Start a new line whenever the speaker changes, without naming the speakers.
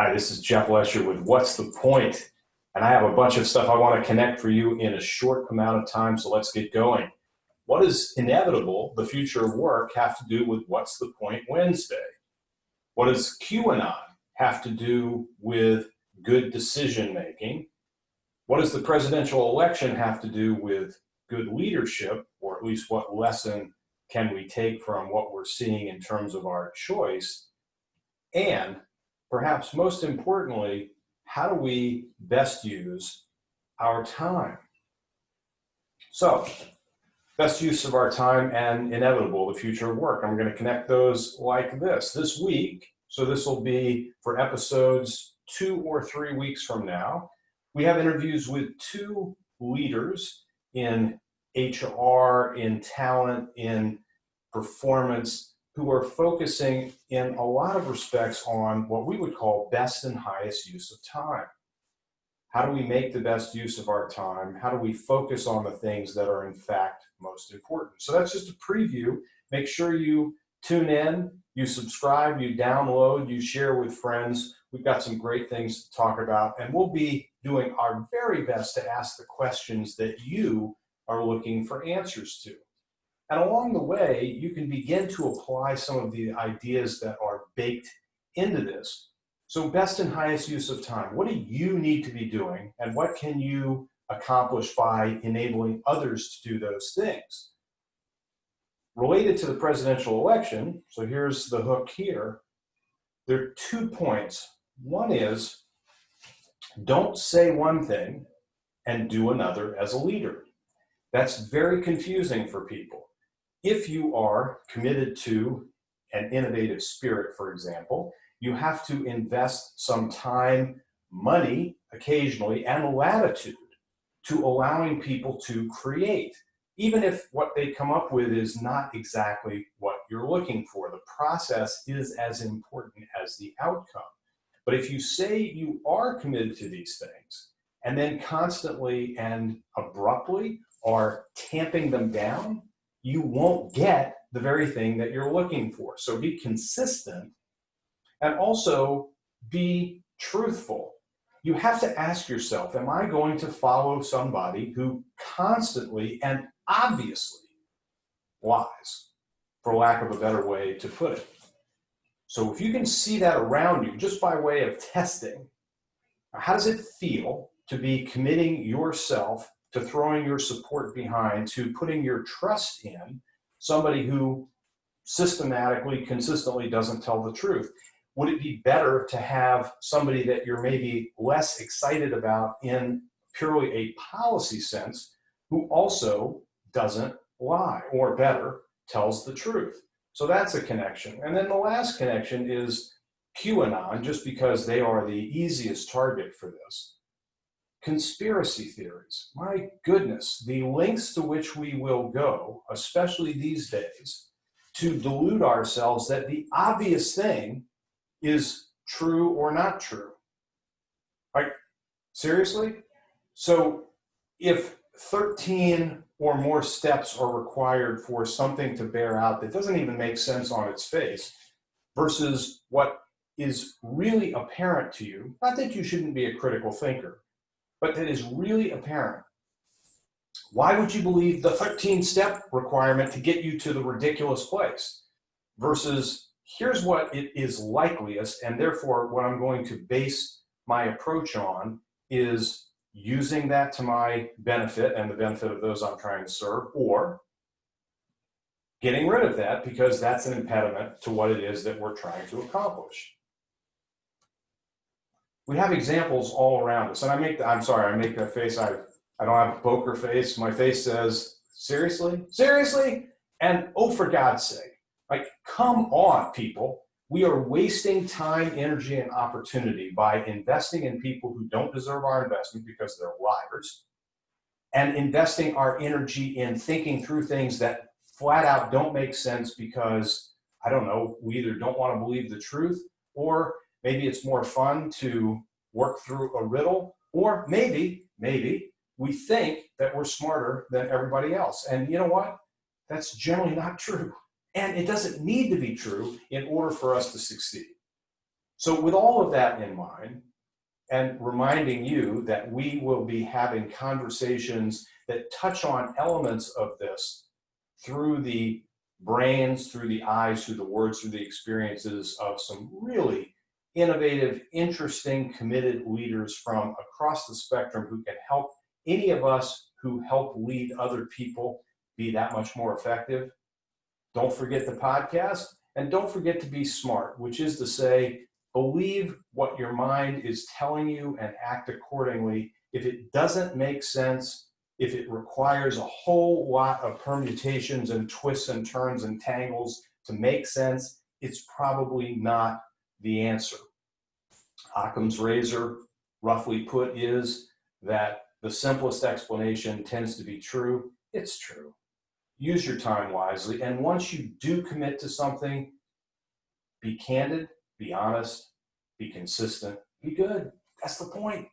Hi, this is Jeff Lesher with What's the Point? And I have a bunch of stuff I want to connect for you in a short amount of time, so let's get going. What does inevitable, the future of work, have to do with What's the Point Wednesday? What does QAnon have to do with good decision making? What does the presidential election have to do with good leadership, or at least what lesson can we take from what we're seeing in terms of our choice? And perhaps most importantly, how do we best use our time? So, best use of our time and inevitable, the future of work. I'm going to connect those like this. This week, so this will be for episodes 2 or 3 weeks from now, we have interviews with two leaders in HR, in talent, in performance, who are focusing in a lot of respects on what we would call best and highest use of time. How do we make the best use of our time? How do we focus on the things that are in fact most important? So that's just a preview. Make sure you tune in, you subscribe, you download, you share with friends. We've got some great things to talk about, and we'll be doing our very best to ask the questions that you are looking for answers to. And along the way, you can begin to apply some of the ideas that are baked into this. So best and highest use of time. What do you need to be doing, and what can you accomplish by enabling others to do those things? Related to the presidential election, so here's the hook here, there are 2 points. One is, don't say one thing and do another as a leader. That's very confusing for people. If you are committed to an innovative spirit, for example, you have to invest some time, money, occasionally, and latitude to allowing people to create, even if what they come up with is not exactly what you're looking for. The process is as important as the outcome. But if you say you are committed to these things, and then constantly and abruptly are tamping them down, you won't get the very thing that you're looking for. So be consistent and also be truthful. You have to ask yourself, am I going to follow somebody who constantly and obviously lies, for lack of a better way to put it? So if you can see that around you, just by way of testing, how does it feel to be committing yourself to throwing your support behind, to putting your trust in somebody who systematically, consistently doesn't tell the truth? Would it be better to have somebody that you're maybe less excited about in purely a policy sense, who also doesn't lie, or better, tells the truth? So that's a connection. And then the last connection is QAnon, just because they are the easiest target for this. Conspiracy theories. My goodness, the lengths to which we will go, especially these days, to delude ourselves that the obvious thing is true or not true. Like, seriously? So if 13 or more steps are required for something to bear out that doesn't even make sense on its face, versus what is really apparent to you, not that you shouldn't be a critical thinker, but that is really apparent. Why would you believe the 13-step requirement to get you to the ridiculous place? Versus, here's what it is likeliest, and therefore what I'm going to base my approach on is using that to my benefit and the benefit of those I'm trying to serve, or getting rid of that because that's an impediment to what it is that we're trying to accomplish. We have examples all around us. And I make that face. I don't have a poker face. My face says, seriously? Seriously? And oh, for God's sake, like, come on, people. We are wasting time, energy, and opportunity by investing in people who don't deserve our investment because they're liars, and investing our energy in thinking through things that flat out don't make sense because, I don't know, we either don't want to believe the truth, or maybe it's more fun to work through a riddle, or maybe we think that we're smarter than everybody else. And you know what? That's generally not true. And it doesn't need to be true in order for us to succeed. So with all of that in mind, and reminding you that we will be having conversations that touch on elements of this through the brains, through the eyes, through the words, through the experiences of some really innovative, interesting, committed leaders from across the spectrum who can help any of us who help lead other people be that much more effective. Don't forget the podcast, and don't forget to be smart, which is to say, believe what your mind is telling you and act accordingly. If it doesn't make sense, if it requires a whole lot of permutations and twists and turns and tangles to make sense, it's probably not the answer. Occam's razor, roughly put, is that the simplest explanation tends to be true. It's true. Use your time wisely. And once you do commit to something, be candid, be honest, be consistent, be good. That's the point.